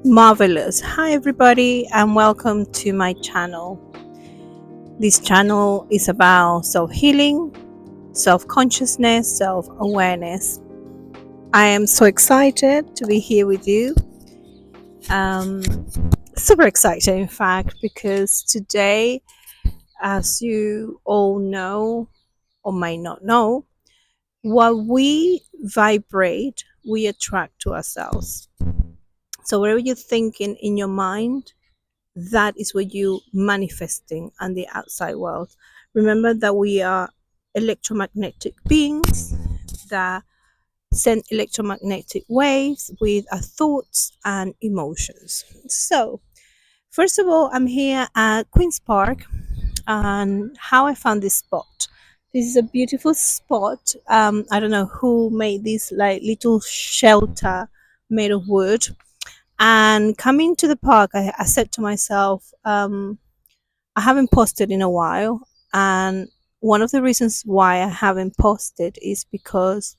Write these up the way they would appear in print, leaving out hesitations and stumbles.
Marvelous. Hi, everybody, and welcome to my channel. This channel is about self healing, self consciousness, self awareness. I am so excited to be here with you. Um, Super excited, in fact, because today, as you all know or might not know, what we vibrate, we attract to ourselves. So, whatever you're thinking in your mind, that is what you manifesting on the outside world. Remember that we are electromagnetic beings that send electromagnetic waves with our thoughts and emotions. So first of all, I'm here at Queen's Park, and how I found this spot. This is a beautiful spot. I don't know who made this like little shelter made of wood. And coming to the park, I said to myself, I haven't posted in a while, and one of the reasons why I haven't posted is because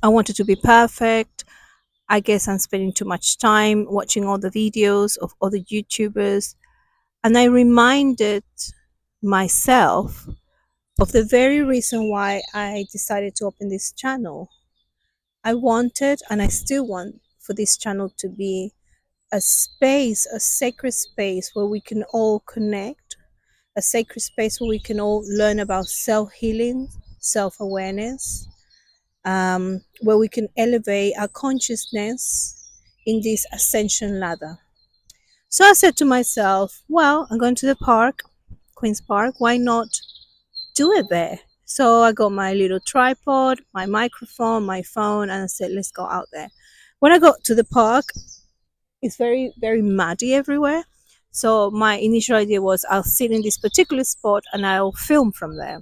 I wanted to be perfect. I guess I'm spending too much time watching all the videos of other YouTubers, and I reminded myself of the very reason why I decided to open this channel. I wanted, and I still want, for this channel to be a space, a sacred space where we can all connect, a sacred space where we can all learn about self healing, self awareness, where we can elevate our consciousness in this ascension ladder. So I said to myself, well, I'm going to the park, Queen's Park, why not do it there? So I got my little tripod, my microphone, my phone, and I said, let's go out there. When I got to the park, it's very, very muddy everywhere. So my initial idea was I'll sit in this particular spot and I'll film from there.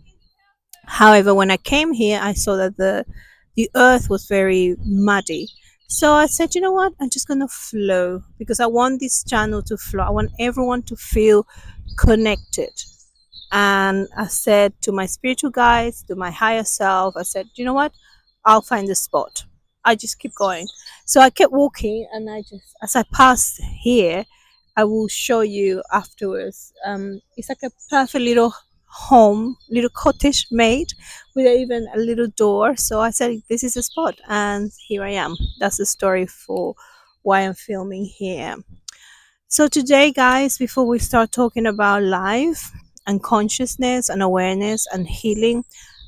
However, when I came here, I saw that the earth was very muddy. So I said, you know what? I'm just gonna flow because I want this channel to flow. I want everyone to feel connected. And I said to my spiritual guides, to my higher self, I said, you know what? I'll find the spot. I just keep going. So I kept walking, and I just, as I passed here, I will show you afterwards. It's like a perfect little home, little cottage made with even a little door. So I said, this is the spot, and here I am. That's the story for why I'm filming here. So today, guys, before we start talking about life and consciousness and awareness and healing,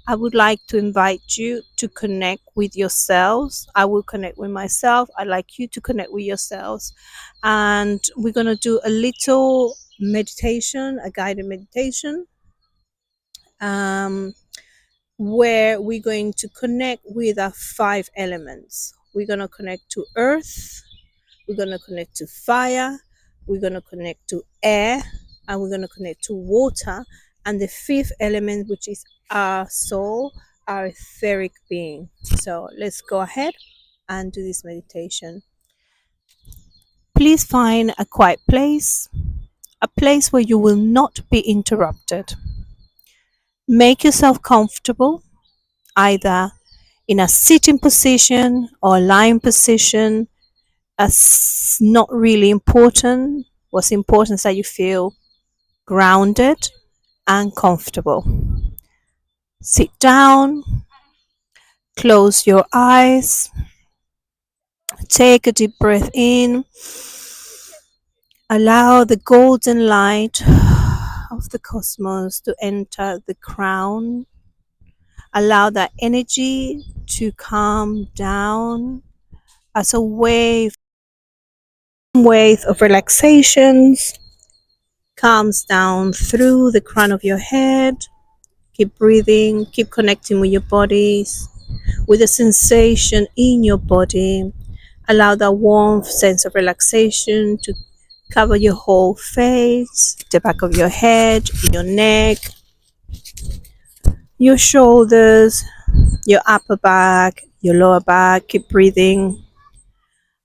I would like to invite you to connect with yourselves. I will connect with myself. I'd like you to connect with yourselves. And we're going to do a little meditation, a guided meditation, um, where we're going to connect with our five elements. We're going to connect to earth, we're going to connect to fire, we're going to connect to air, and we're going to connect to water. And the fifth element, which is our soul, our etheric being. So let's go ahead and do this meditation. Please find a quiet place, a place where you will not be interrupted. Make yourself comfortable, either in a sitting position or lying position. As not really important. What's important is that you feel grounded and comfortable. Sit down, close your eyes, take a deep breath in, allow the golden light of the cosmos to enter the crown, allow that energy to come down as a wave of relaxations comes down through the crown of your head. Keep breathing, keep connecting with your bodies, with the sensation in your body. Allow that warm sense of relaxation to cover your whole face, the back of your head, your neck, your shoulders, your upper back, your lower back. Keep breathing.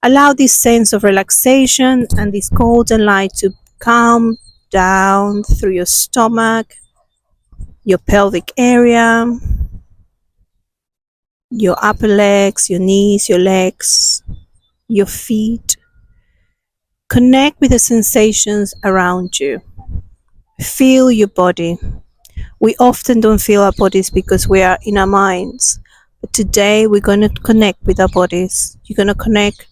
Allow this sense of relaxation and this golden light to come down through your stomach, your pelvic area, your upper legs, your knees, your legs, your feet, Connect with the sensations around you. Feel your body. We often don't feel our bodies because we are in our minds. But today we're going to connect with our bodies. You're going to connect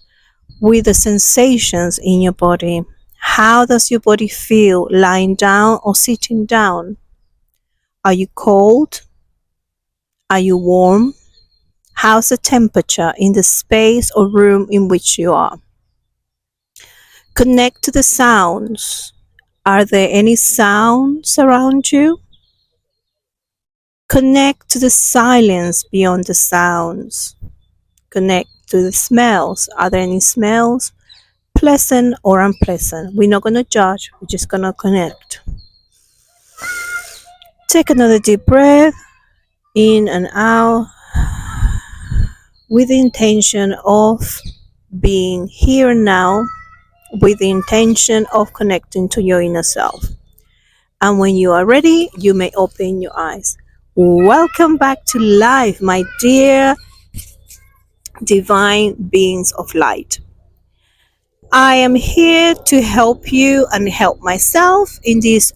with the sensations in your body. How does your body feel lying down or sitting down? Are you cold? Are you warm? How's the temperature in the space or room in which you are? Connect to the sounds. Are there any sounds around you? Connect to the silence beyond the sounds. Connect to the smells. Are there any smells? Pleasant or unpleasant? We're not going to judge, we're just going to connect. Take another deep breath in and out with the intention of being here and now, with the intention of connecting to your inner self. And when you are ready, you may open your eyes. Welcome back to life, my dear divine beings of light. I am here to help you and help myself in this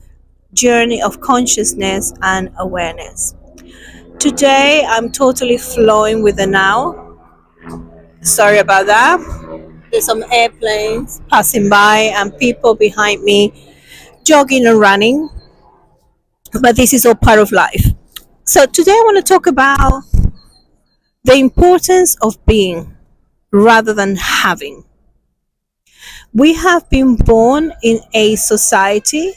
journey of consciousness and awareness. Today, I'm totally flowing with the now. Sorry about that. There's some airplanes passing by and people behind me jogging and running, but this is all part of life. So today I want to talk about the importance of being rather than having. We have been born in a society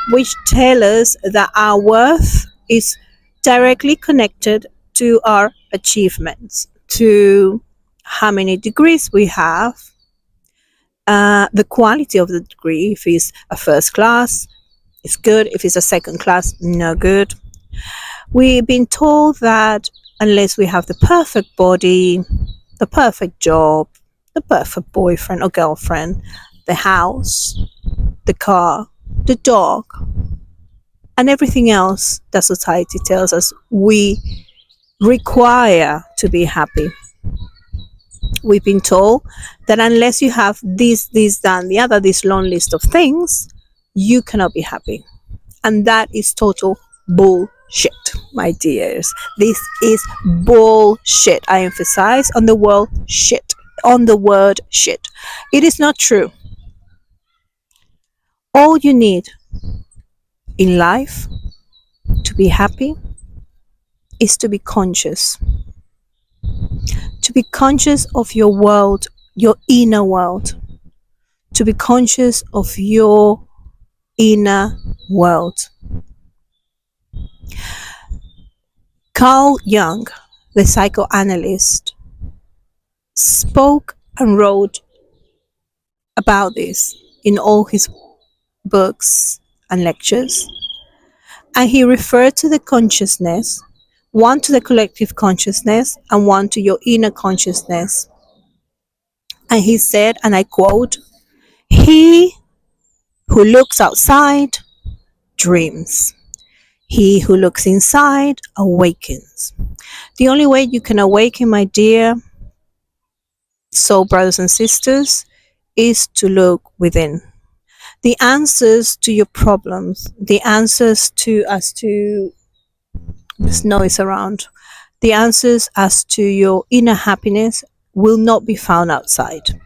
which tells us that our worth is directly connected to our achievements, to how many degrees we have, the quality of the degree. If it's a first class, it's good. If it's a second class, no good. We've been told that unless we have the perfect body, the perfect job, the perfect boyfriend or girlfriend, the house, the car, the dog, and everything else that society tells us we require to be happy. We've been told that unless you have this, that, and the other, this long list of things, you cannot be happy. And that is total bullshit, my dears. This is bullshit. I emphasize on the word shit. On the word shit. It is not true. All you need in life to be happy is to be conscious. To be conscious of your world, your inner world. To be conscious of your inner world. Carl Jung, the psychoanalyst, spoke and wrote about this in all his books and lectures. And he referred to the consciousness, one to the collective consciousness and one to your inner consciousness. And he said, and I quote, "He who looks outside dreams. He who looks inside awakens." The only way you can awaken, my dear soul brothers and sisters, is to look within. The answers to your problems, the answers to there's noise around, the answers as to your inner happiness will not be found outside.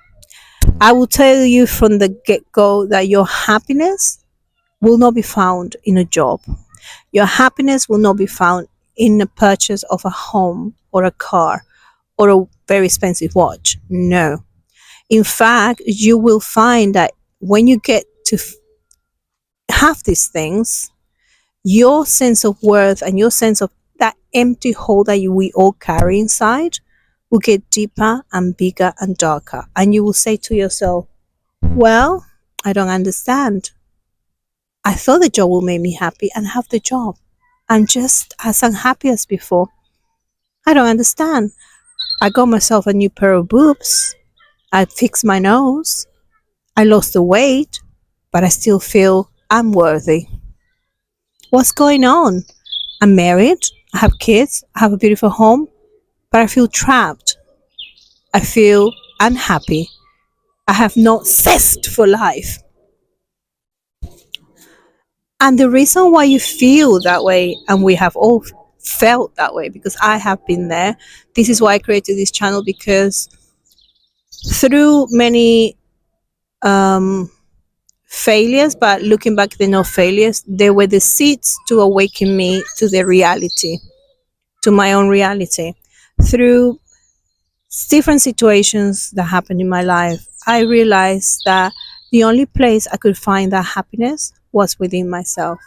I will tell you from the get-go that your happiness will not be found in a job. Your happiness will not be found in the purchase of a home or a car or a very expensive watch. No. In fact, you will find that when you get to have these things, your sense of worth and your sense of that empty hole that we all carry inside will get deeper and bigger and darker. And you will say to yourself, well, I don't understand. I thought the job will make me happy, and have the job. I'm just as unhappy as before. I don't understand. I got myself a new pair of boobs. I fixed my nose. I lost the weight, but I still feel unworthy. What's going on? I'm married. I have kids. I have a beautiful home, but I feel trapped. I feel unhappy. I have no zest for life. And the reason why you feel that way, and we have all felt that way because I have been there. This is why I created this channel, because through many um, failures, but looking back, they're not failures, they were the seeds to awaken me to the reality, to my own reality. Through different situations that happened in my life, I realized that the only place I could find that happiness was within myself.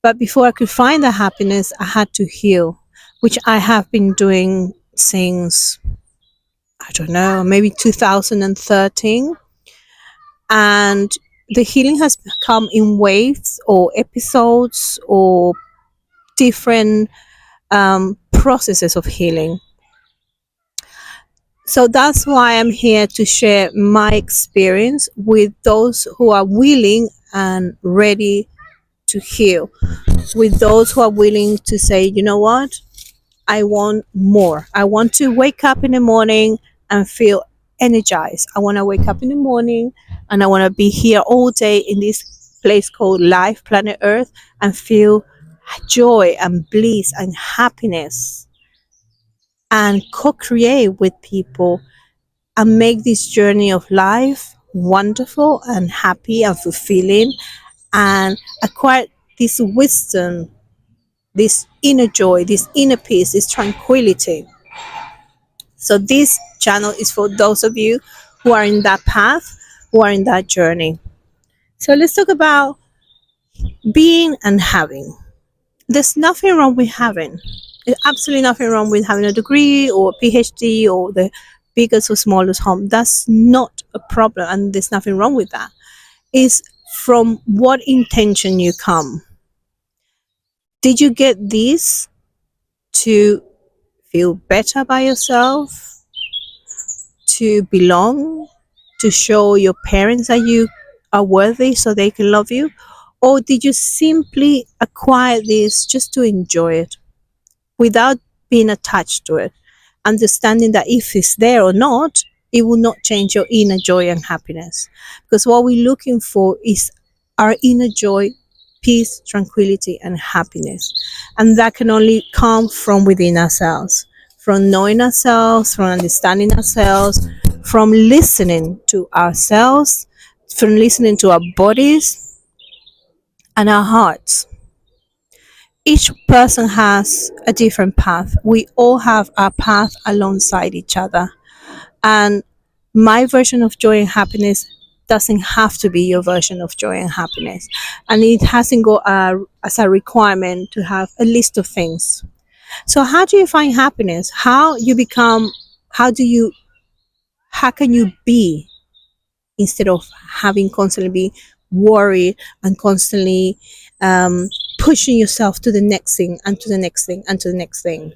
But before I could find the happiness, I had to heal, which I have been doing since, I don't know, maybe 2013. And the healing has come in waves or episodes or different processes of healing. So that's why I'm here to share my experience with those who are willing and ready to heal, with those who are willing to say, you know what, I want more. I want to wake up in the morning and feel energized. I want to wake up in the morning and I want to be here all day in this place called Life, Planet Earth, and feel joy and bliss and happiness and co create with people and make this journey of life wonderful and happy and fulfilling and acquire this wisdom, this inner joy, this inner peace, this tranquility. So this channel is for those of you who are in that path, who are in that journey. So let's talk about being and having. There's nothing wrong with having. There's absolutely nothing wrong with having a degree or a PhD or the biggest or smallest home. That's not a problem, and there's nothing wrong with that. It's from what intention you come. Did you get this to feel better by yourself, to belong, to show your parents that you are worthy so they can love you? Or did you simply acquire this just to enjoy it without being attached to it, understanding that if it's there or not, it will not change your inner joy and happiness? Because what we're looking for is our inner joy, peace, tranquility, and happiness. And that can only come from within ourselves, from knowing ourselves, from understanding ourselves, from listening to ourselves, from listening to our bodies and our hearts. Each person has a different path. We all have our path alongside each other. And my version of joy and happiness doesn't have to be your version of joy and happiness. And it hasn't got as a requirement to have a list of things. So how do you find happiness? How do you, how can you be instead of having constantly be worried and constantly pushing yourself to the next thing and to the next thing and to the next thing?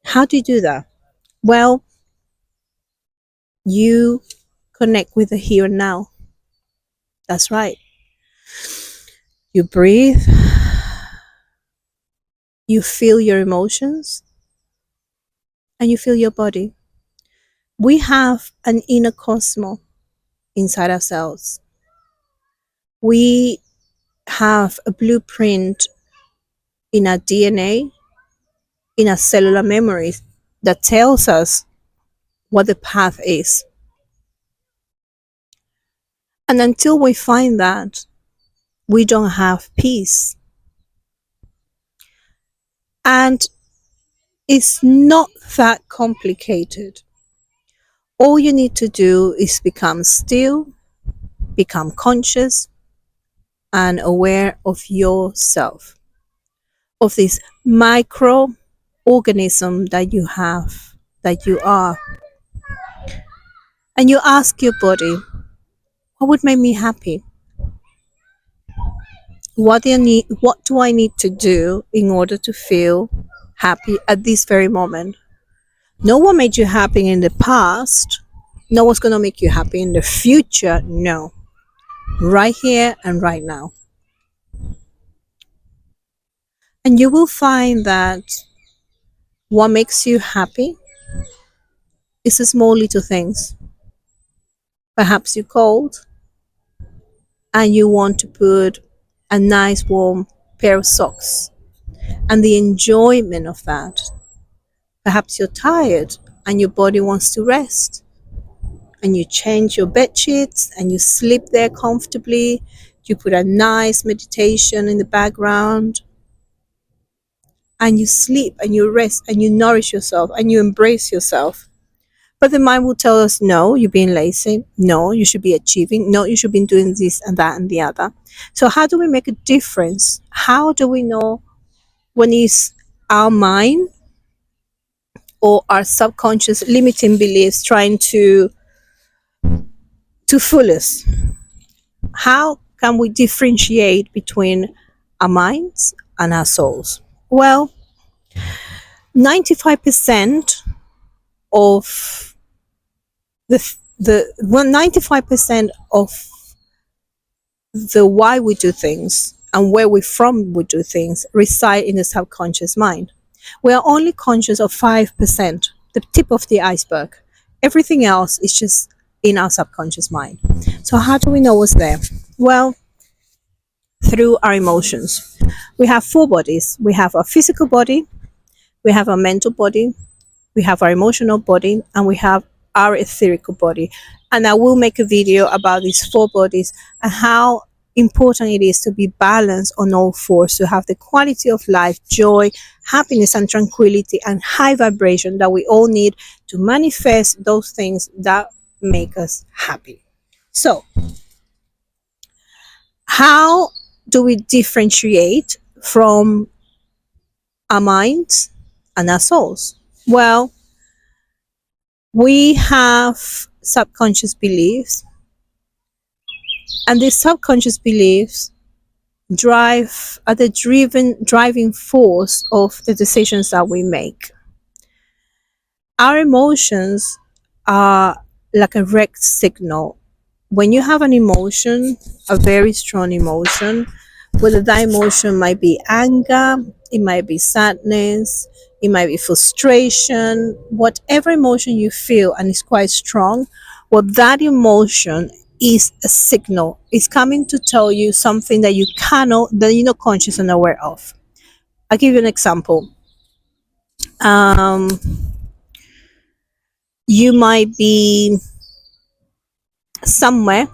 How do you do that? Well, you connect with the here and now. That's right. You breathe, you feel your emotions, and you feel your body. We have an inner cosmos inside ourselves. We have a blueprint in our DNA, in our cellular memories, that tells us what the path is. And until we find that, we don't have peace. And it's not that complicated. All you need to do is become still, become conscious, and aware of yourself, of this micro organism that you have, that you are. And you ask your body, what would make me happy? What do I need to do in order to feel happy at this very moment? No one made you happy in the past. No one's going to make you happy in the future. No. Right here and right now. And you will find that what makes you happy is the small little things. Perhaps you're cold and you want to put a nice warm pair of socks and the enjoyment of that. Perhaps you're tired and your body wants to rest and you change your bed sheets and you sleep there comfortably. You put a nice meditation in the background and you sleep and you rest and you nourish yourself and you embrace yourself. But the mind will tell us, no, you're being lazy. No, you should be achieving. No, you should be doing this and that and the other. So, how do we make a difference? How do we know when it's our mind or our subconscious limiting beliefs trying to fool us? How can we differentiate between our minds and our souls? Well, 95% of the 95% of the why we do things and where we from we do things reside in the subconscious mind. We are only conscious of 5%, the tip of the iceberg. Everything else is just in our subconscious mind. So how do we know what's there? Well, through our emotions. We have four bodies. We have our physical body, we have our mental body, we have our emotional body, and we have our etherical body. And I will make a video about these four bodies and how important it is to be balanced on all four, to have the quality of life, joy, happiness, and tranquility, and high vibration that we all need to manifest those things that make us happy. So, how do we differentiate from our minds and our souls? Well, we have subconscious beliefs, and these subconscious beliefs are the driving force of the decisions that we make. Our emotions are like a red signal. When you have an emotion, a very strong emotion, whether that emotion might be anger, it might be sadness, it might be frustration, whatever emotion you feel and it's quite strong, well, that emotion is a signal. It's coming to tell you something that that you're not conscious and aware of. I'll give you an example. Um, you might be somewhere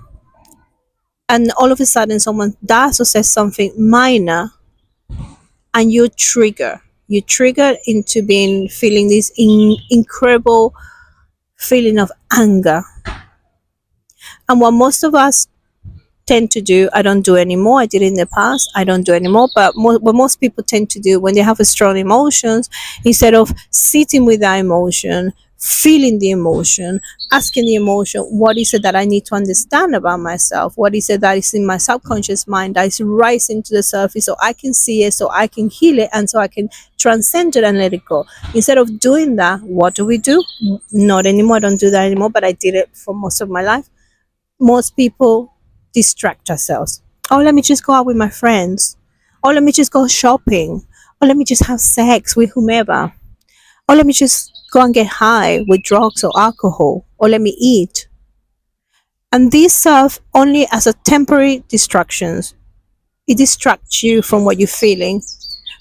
and all of a sudden someone does or says something minor and you trigger into being feeling this incredible feeling of anger. And what most of us tend to do, I don't do anymore, I did in the past, I don't do anymore, but what most people tend to do when they have a strong emotions, instead of sitting with that emotion, feeling the emotion, asking the emotion, what is it that I need to understand about myself? What is it that is in my subconscious mind that is rising to the surface so I can see it, so I can heal it, and so I can transcend it and let it go? Instead of doing that, what do we do? Not anymore, I don't do that anymore, but I did it for most of my life. Most people distract ourselves. Oh, let me just go out with my friends. Oh, let me just go shopping. Oh, let me just have sex with whomever. Or let me just go and get high with drugs or alcohol. Or let me eat. And these serve only as a temporary distractions. It distracts you from what you're feeling.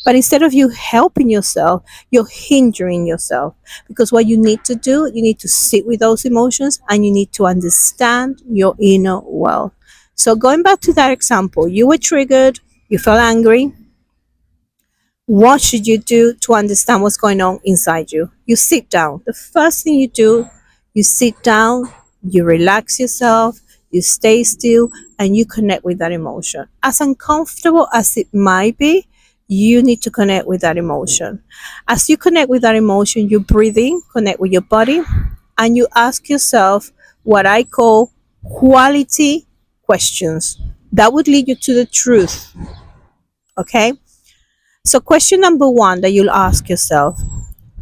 But instead of you helping yourself, you're hindering yourself. Because what you need to do, you need to sit with those emotions and you need to understand your inner world. So going back to that example, you were triggered, you felt angry. What should you do to understand what's going on inside you? You sit down. The first thing you do, you sit down, you relax yourself, you stay still, and you connect with that emotion. As uncomfortable as it might be, you need to connect with that emotion. As you connect with that emotion, you breathe in, connect with your body, and you ask yourself what I call quality questions that would lead you to the truth. Okay? So, question number one that you'll ask yourself: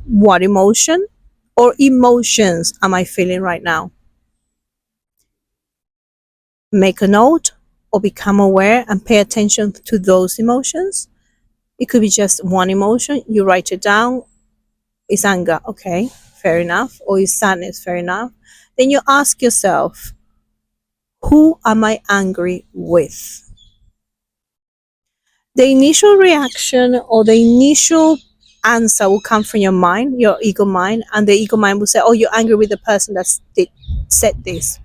what emotion or emotions am I feeling right now? Make a note or become aware and pay attention to those emotions. It could be just one emotion, you write it down. It's anger, okay, fair enough. Or it's sadness, fair enough. Then you ask yourself, Who am I angry with? The initial reaction or the initial answer will come from your mind, your ego mind, and the ego mind will say, oh, you're angry with the person that said this.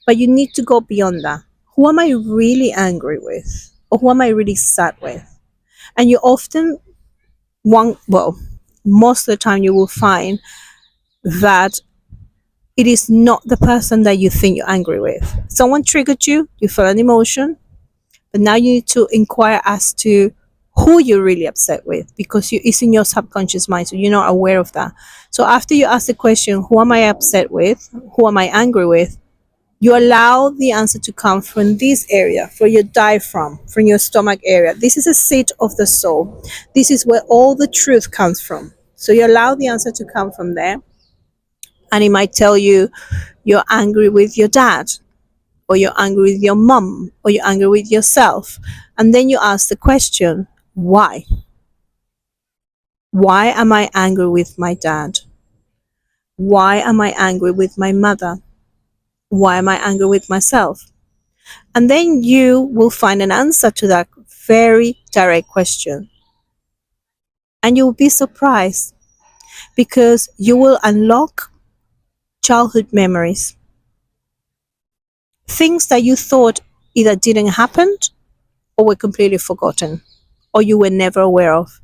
But you need to go beyond that. Who am I really angry with? Or who am I really sad with? And you often well, most of the time you will find that it is not the person that you think you're angry with. Someone triggered you, you felt an emotion, but now you need to inquire as to who you're really upset with, because it's in your subconscious mind, so you're not aware of that. So after you ask the question, who am I upset with? Who am I angry with? You allow the answer to come from this area, from your diaphragm, from your stomach area. This is a seat of the soul. This is where all the truth comes from. So you allow the answer to come from there. And it might tell you you're angry with your dad, or you're angry with your mom, or you're angry with yourself. And then you ask the question, why? Why am I angry with my dad? Why am I angry with my mother? Why am I angry with myself? And then you will find an answer to that very direct question. And you will be surprised, because you will unlock childhood memories. Things that you thought either didn't happen or were completely forgotten, or you were never aware of.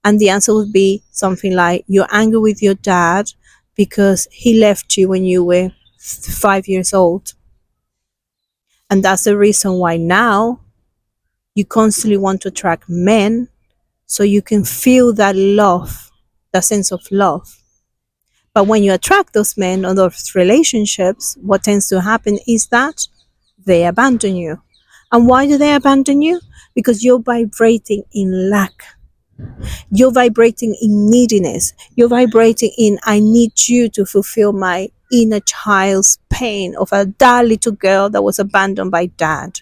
And the answer would be something like, you're angry with your dad because he left you when you were 5 years old. And that's the reason why now you constantly want to attract men, so you can feel that love, that sense of love. But when you attract those men or those relationships, what tends to happen is that they abandon you. And why do they abandon you? Because you're vibrating in lack. You're vibrating in neediness. You're vibrating in, I need you to fulfill my inner child's pain of a that little girl that was abandoned by dad.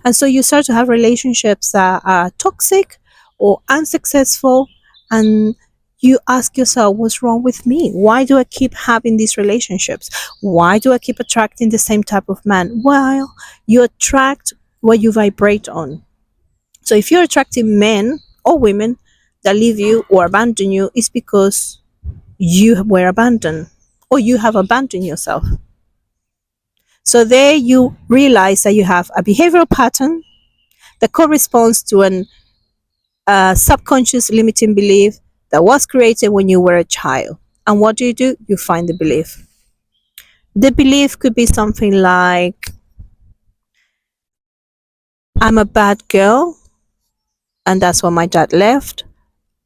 And so you start to have relationships that are toxic or unsuccessful, and you ask yourself, what's wrong with me? Why do I keep having these relationships? Why do I keep attracting the same type of man? Well, you attract what you vibrate on. So if you're attracting men or women that leave you or abandon you, it's because you were abandoned, or you have abandoned yourself. So there you realize that you have a behavioral pattern that corresponds to an subconscious limiting belief that was created when you were a child. And what do? You find the belief. The belief could be something like, I'm a bad girl, and that's why my dad left.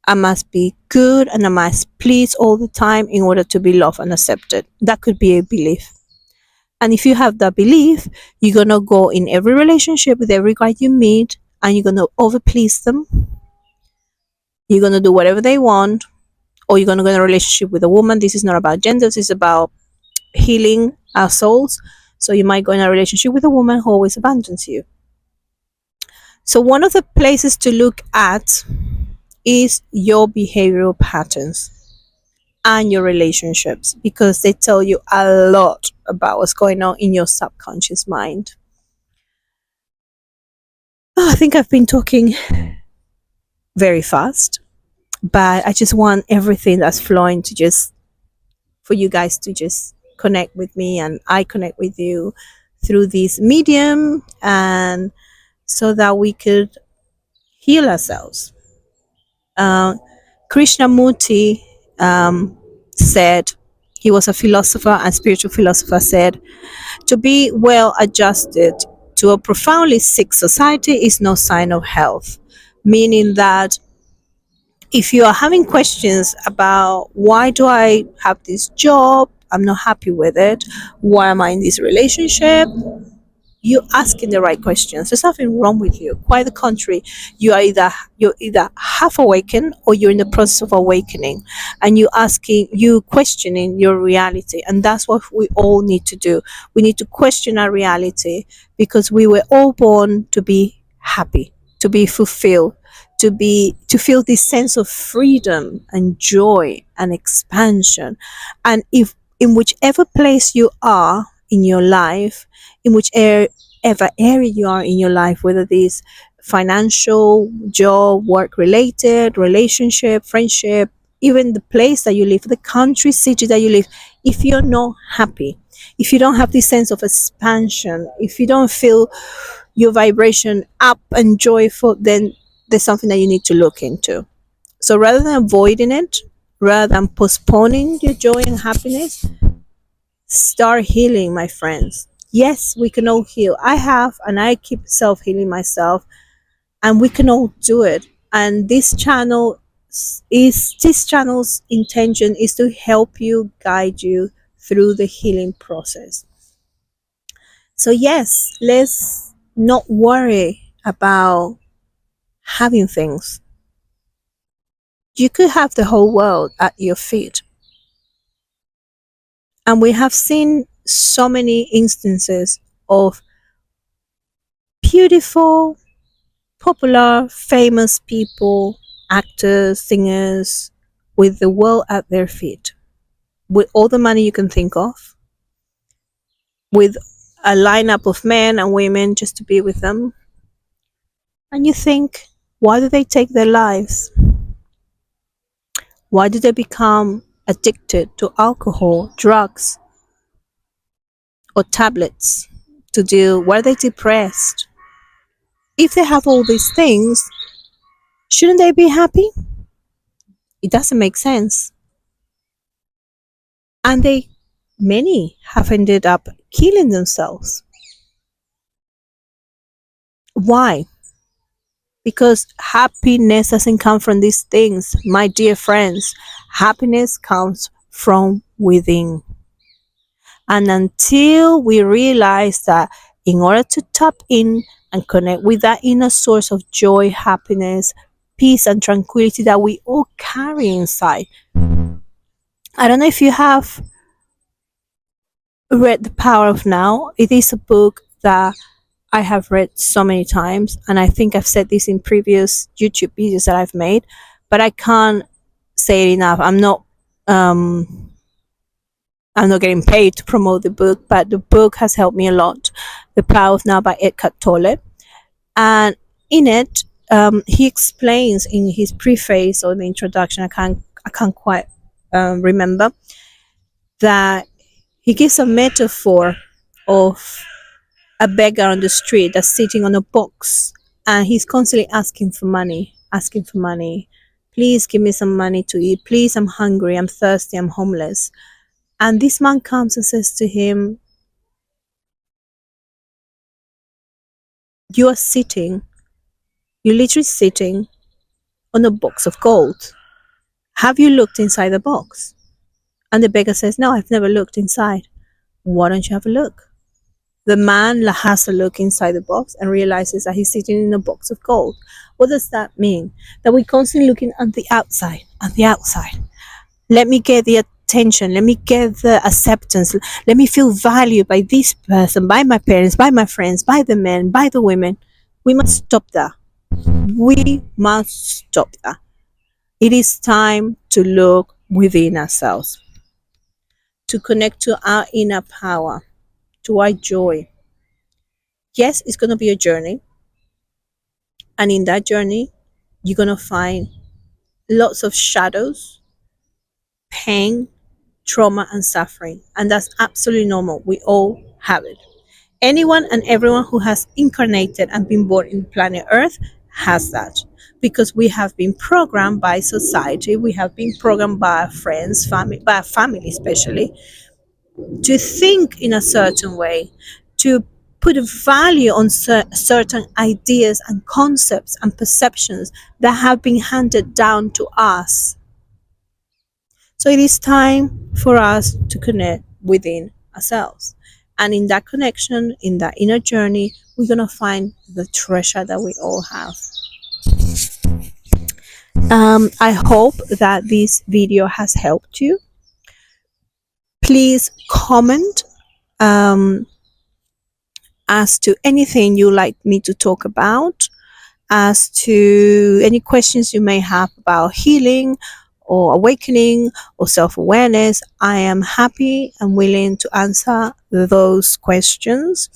I must be good and I must please all the time in order to be loved and accepted. That could be a belief. And if you have that belief, you're going to go in every relationship with every guy you meet, and you're going to over please them. You're going to do whatever they want, or you're going to go in a relationship with a woman. This is not about gender, this is about healing our souls. So you might go in a relationship with a woman who always abandons you. So one of the places to look at is your behavioral patterns and your relationships, because they tell you a lot about what's going on in your subconscious mind. I think I've been talking very fast, but I just want everything that's flowing to just, for you guys to just connect with me, and I connect with you through this medium, and so that we could heal ourselves. Krishnamurti said, he was a philosopher and spiritual philosopher, said, to be well adjusted to a profoundly sick society is no sign of health. Meaning that if you are having questions about, why do I have this job? I'm not happy with it. Why am I in this relationship? You're asking the right questions. There's nothing wrong with you. Quite the contrary. You're either half awakened, or you're in the process of awakening, and you questioning your reality. And that's what we all need to do. We need to question our reality, because we were all born to be happy, to be fulfilled, to feel this sense of freedom and joy and expansion. And if in whichever place you are in your life, in which whatever area you are in your life, whether it is financial, job, work related, relationship, friendship, even the place that you live, the country, city that you live, if you're not happy, if you don't have this sense of expansion, if you don't feel your vibration up and joyful, then there's something that you need to look into. So rather than avoiding it, rather than postponing your joy and happiness, start healing, my friends. Yes, we can all heal. I have, and I keep self healing myself, and we can all do it. And this channel's intention is to help you, guide you through the healing process. So yes, let's not worry about having things. You could have the whole world at your feet. And we have seen so many instances of beautiful, popular, famous people, actors, singers, with the world at their feet, with all the money you can think of, with a lineup of men and women just to be with them. And you think, why do they take their lives? Why do they become addicted to alcohol, drugs, or tablets to deal? Why are they depressed? If they have all these things, shouldn't they be happy? It doesn't make sense. And many have ended up killing themselves. Why? Because happiness doesn't come from these things, my dear friends. Happiness comes from within. And until we realize that in order to tap in and connect with that inner source of joy, happiness, peace, and tranquility that we all carry inside. I don't know if you have read The Power of Now. It is a book that I have read so many times, and I think I've said this in previous YouTube videos that I've made, but I can't say it enough. Um I'm not getting paid to promote the book, but the book has helped me a lot. The Power of Now by Eckhart Tolle. And in it, he explains in his preface or the introduction, I can't quite remember, that he gives a metaphor of a beggar on the street that's sitting on a box, and he's constantly asking for money. Please give me some money to eat. Please, I'm hungry, I'm thirsty, I'm homeless. And this man comes and says to him, You are sitting, you're literally sitting on a box of gold. Have you looked inside the box? And the beggar says, No, I've never looked inside. Why don't you have a look? The man has a look inside the box and realizes that he's sitting in a box of gold. What does that mean? That we're constantly looking at the outside, at the outside. Let me get the attention. Let me get the acceptance. Let me feel valued by this person, by my parents, by my friends, by the men, by the women. We must stop that. We must stop that. It is time to look within ourselves, to connect to our inner power, to our joy. Yes, it's going to be a journey. And in that journey, you're going to find lots of shadows, pain, trauma, and suffering. And that's absolutely normal. We all have it. Anyone and everyone who has incarnated and been born in planet Earth has that. Because we have been programmed by society, we have been programmed by our friends, family, by our family especially, to think in a certain way, to put a value on certain ideas and concepts and perceptions that have been handed down to us. So it is time for us to connect within ourselves. And in that connection, in that inner journey, we're going to find the treasure that we all have. I hope that this video has helped you. Please comment as to anything you like me to talk about, as to any questions you may have about healing or awakening or self-awareness. I am happy and willing to answer those questions.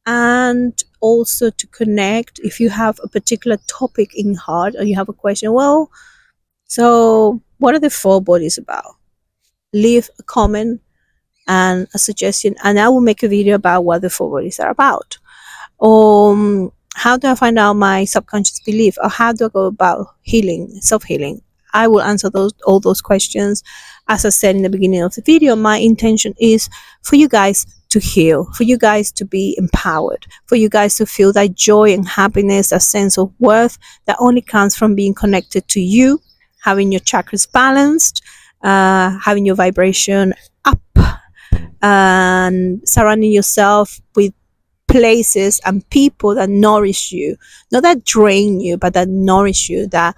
and also to connect. If you have a particular topic in heart or you have a question, well, so what are the four bodies about? Leave a comment and a suggestion, and I will make a video about what the four bodies are about. How do I find out my subconscious belief, or how do I go about healing, self-healing? I will answer all those questions. As I said in the beginning of the video, my intention is for you guys to heal, for you guys to be empowered, for you guys to feel that joy and happiness, a sense of worth that only comes from being connected to you, having your chakras balanced, having your vibration up, and surrounding yourself with places and people that nourish you, not that drain you, but that nourish you, that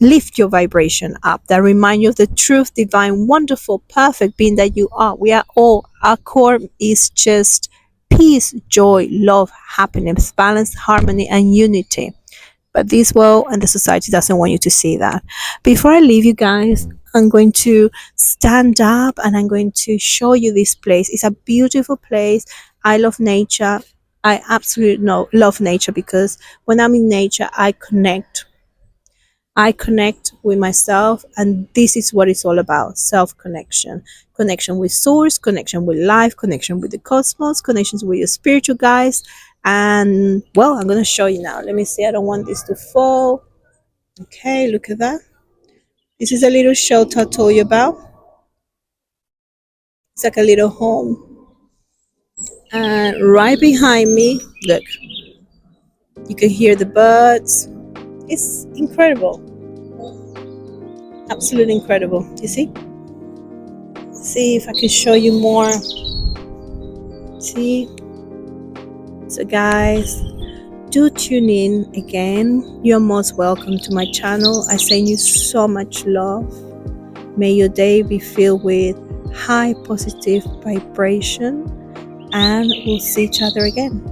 lift your vibration up, that remind you of the truth, divine, wonderful, perfect being that you are. We are all, our core is just peace, joy, love, happiness, balance, harmony, and unity. But this world and the society doesn't want you to see that. Before I leave you guys, I'm going to stand up and I'm going to show you this place. It's a beautiful place. I love nature. I absolutely love nature, because when I'm in nature, I connect with myself, and this is what it's all about: self connection, connection with source, connection with life, connection with the cosmos, connections with your spiritual guides. And well, I'm going to show you now. Let me see. I don't want this to fall. Okay, look at that. This is a little shelter I told you about. It's like a little home. And right behind me, look, you can hear the birds. It's incredible. Absolutely incredible. You see? See if I can show you more. See? So guys, do tune in again. You're most welcome to my channel. I send you so much love. May your day be filled with high positive vibration, and we'll see each other again.